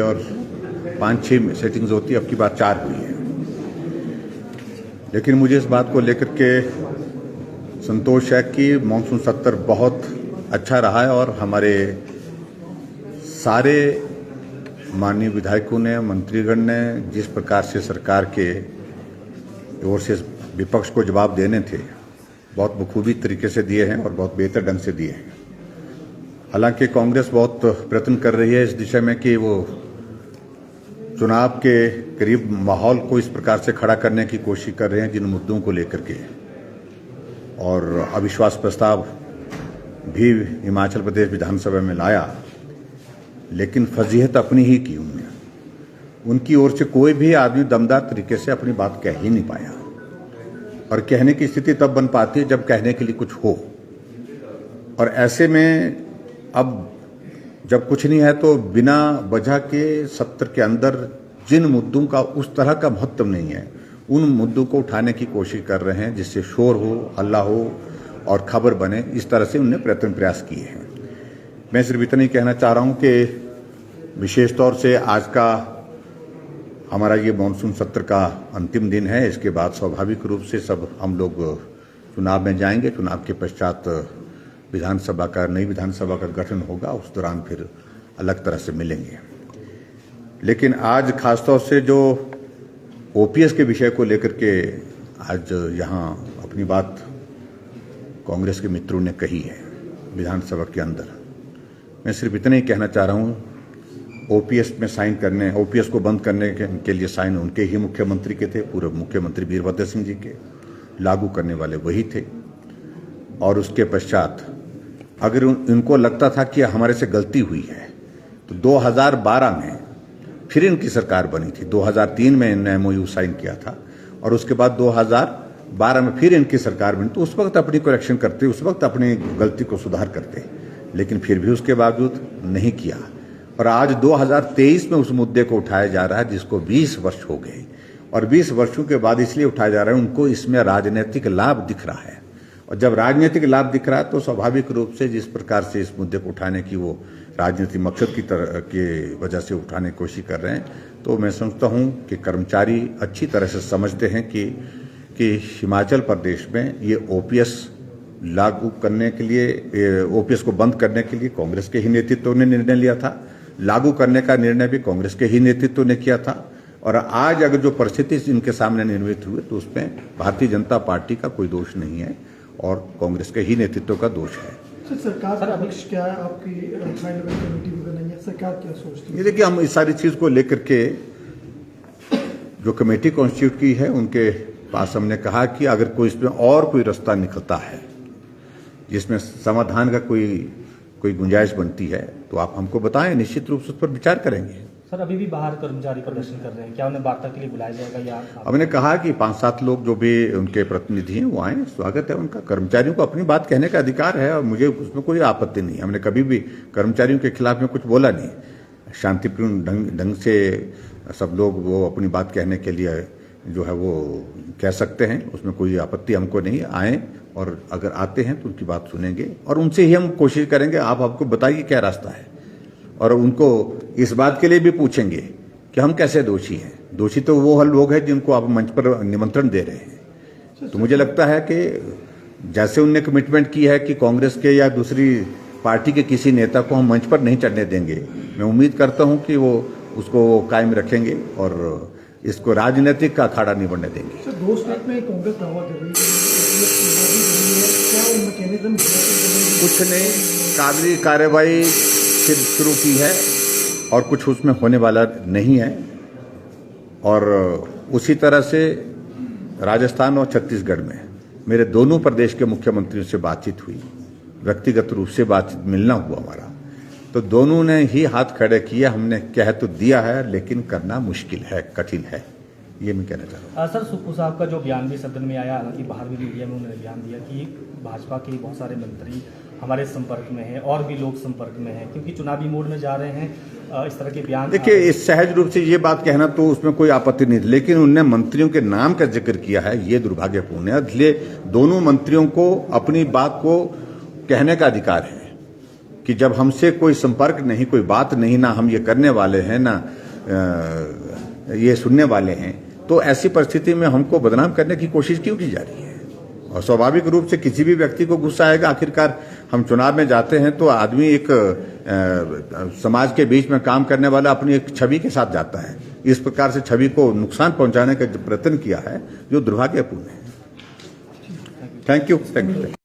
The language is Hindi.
और 5-6 सेटिंग्स होती है, अब की बात 4 हुई है। लेकिन मुझे इस बात को लेकर के संतोष है कि मानसून सत्र बहुत अच्छा रहा है और हमारे सारे माननीय विधायकों ने, मंत्रीगण ने जिस प्रकार से सरकार के ओर से विपक्ष को जवाब देने थे, बहुत बखूबी तरीके से दिए हैं और बहुत बेहतर ढंग से दिए हैं। हालांकि कांग्रेस बहुत प्रयत्न कर रही है इस दिशा में कि वो चुनाव के करीब माहौल को इस प्रकार से खड़ा करने की कोशिश कर रहे हैं जिन मुद्दों को लेकर के, और अविश्वास प्रस्ताव भी हिमाचल प्रदेश विधानसभा में लाया, लेकिन फजीहत अपनी ही की उन्होंने। उनकी ओर से कोई भी आदमी दमदार तरीके से अपनी बात कह ही नहीं पाया, और कहने की स्थिति तब बन पाती है जब कहने के लिए कुछ हो। और ऐसे में अब जब कुछ नहीं है तो बिना वजह के सत्र के अंदर जिन मुद्दों का उस तरह का महत्व नहीं है, उन मुद्दों को उठाने की कोशिश कर रहे हैं जिससे शोर हो, हल्ला हो और खबर बने। इस तरह से उन्होंने प्रयत्न प्रयास किए हैं। मैं सिर्फ इतना ही कहना चाह रहा हूं कि विशेष तौर से आज का हमारा ये मानसून सत्र का अंतिम दिन है। इसके बाद स्वाभाविक रूप से सब हम लोग चुनाव में जाएंगे। चुनाव के पश्चात नई विधानसभा का गठन होगा, उस दौरान फिर अलग तरह से मिलेंगे। लेकिन आज खासतौर से जो ओपीएस के विषय को लेकर के आज यहाँ अपनी बात कांग्रेस के मित्रों ने कही है विधानसभा के अंदर, मैं सिर्फ इतना ही कहना चाह रहा हूँ, ओपीएस को बंद करने के लिए साइन उनके ही मुख्यमंत्री के थे, पूर्व मुख्यमंत्री वीरभद्र सिंह जी के, लागू करने वाले वही थे। और उसके पश्चात अगर इनको लगता था कि हमारे से गलती हुई है तो 2012 में फिर इनकी सरकार बनी थी। 2003 में इन्होंने एमओयू साइन किया था और उसके बाद 2012 में फिर इनकी सरकार बनी, तो उस वक्त अपनी करेक्शन करते, उस वक्त अपनी गलती को सुधार करते, लेकिन फिर भी उसके बावजूद नहीं किया। और आज 2023 में उस मुद्दे को उठाया जा रहा है जिसको 20 वर्ष हो गए, और 20 वर्षों के बाद इसलिए उठाया जा रहा है, उनको इसमें राजनीतिक लाभ दिख रहा है। और जब राजनीतिक लाभ दिख रहा है तो स्वाभाविक रूप से जिस प्रकार से इस मुद्दे को उठाने की वो राजनीतिक मकसद की वजह से उठाने की कोशिश कर रहे हैं, तो मैं समझता हूं कि कर्मचारी अच्छी तरह से समझते हैं कि हिमाचल प्रदेश में ये ओपीएस लागू करने के लिए, ओपीएस को बंद करने के लिए कांग्रेस के ही नेतृत्व ने निर्णय लिया था। लागू करने का निर्णय भी कांग्रेस के ही नेतृत्व ने किया था। और आज अगर जो परिस्थिति इनके सामने निर्मित हुई तो उसमें भारतीय जनता पार्टी का कोई दोष नहीं है और कांग्रेस के ही नेतृत्व का दोष है। सरकार का लक्ष्य क्या है? आपकी हाई लेवल कमेटी भी बनाई है, सरकार क्या सोचती है? ये देखिए, हम इस सारी चीज को लेकर के जो कमेटी कॉन्स्टिट्यूट की है उनके पास हमने कहा कि अगर कोई इसमें और कोई रास्ता निकलता है जिसमें समाधान का कोई गुंजाइश बनती है तो आप हमको बताएं, निश्चित रूप से उस पर विचार करेंगे। सर, अभी भी बाहर कर्मचारी प्रदर्शन कर रहे हैं, क्या उन्हें वार्ता के लिए बुलाया जाएगा या? हमने कहा कि 5-7 लोग जो भी उनके प्रतिनिधि हैं वो आए, स्वागत है उनका। कर्मचारियों को अपनी बात कहने का अधिकार है और मुझे उसमें कोई आपत्ति नहीं। हमने कभी भी कर्मचारियों के खिलाफ में कुछ बोला नहीं। शांतिपूर्ण ढंग से सब लोग वो अपनी बात कहने के लिए जो है वो कह सकते हैं, उसमें कोई आपत्ति हमको नहीं। आए और अगर आते हैं तो उनकी बात सुनेंगे और उनसे ही हम कोशिश करेंगे, आप आपको बताइए क्या रास्ता है, और उनको इस बात के लिए भी पूछेंगे कि हम कैसे दोषी हैं। दोषी तो वो लोग हैं जिनको आप मंच पर निमंत्रण दे रहे हैं। तो मुझे लगता है कि जैसे उनने कमिटमेंट की है कि कांग्रेस के या दूसरी पार्टी के किसी नेता को हम मंच पर नहीं चढ़ने देंगे, मैं उम्मीद करता हूं कि वो उसको कायम रखेंगे और इसको राजनीतिक का अखाड़ा नहीं बनने देंगे। सर, 2 स्टेट में कांग्रेस दावा कर रही है, क्या वो मैकेनिज्म कुछ नहीं, कागजी कार्रवाई फिर शुरू की है और कुछ उसमें होने वाला नहीं है। और उसी तरह से राजस्थान और छत्तीसगढ़ में मेरे दोनों प्रदेश के मुख्यमंत्रियों से बातचीत हुई, व्यक्तिगत रूप से बातचीत, मिलना हुआ हमारा, तो दोनों ने ही हाथ खड़े किए। हमने कह तो दिया है लेकिन करना मुश्किल है, कठिन है, ये मैं कहना चाह रहा हूँ। सर, सुप्पू साहब का जो बयान भी सदन में आया, हालांकि बाहर भी मीडिया में उन्होंने बयान दिया कि भाजपा के बहुत सारे मंत्री हमारे संपर्क में हैं और भी लोग संपर्क में हैं क्योंकि चुनावी मोड में जा रहे हैं, इस तरह के बयान। देखिए, इस सहज रूप से ये बात कहना तो उसमें कोई आपत्ति नहीं, लेकिन उनने मंत्रियों के नाम का जिक्र किया है, ये दुर्भाग्यपूर्ण है। इसलिए दोनों मंत्रियों को अपनी बात को कहने का अधिकार है कि जब हमसे कोई संपर्क नहीं, कोई बात नहीं, ना हम ये करने वाले हैं, ना ये सुनने वाले हैं, तो ऐसी परिस्थिति में हमको बदनाम करने की कोशिश क्यों की जा रही है? और स्वाभाविक रूप से किसी भी व्यक्ति को गुस्सा आएगा। आखिरकार हम चुनाव में जाते हैं तो आदमी एक समाज के बीच में काम करने वाला अपनी एक छवि के साथ जाता है। इस प्रकार से छवि को नुकसान पहुंचाने का जो प्रयत्न किया है, जो दुर्भाग्यपूर्ण है। Thank you.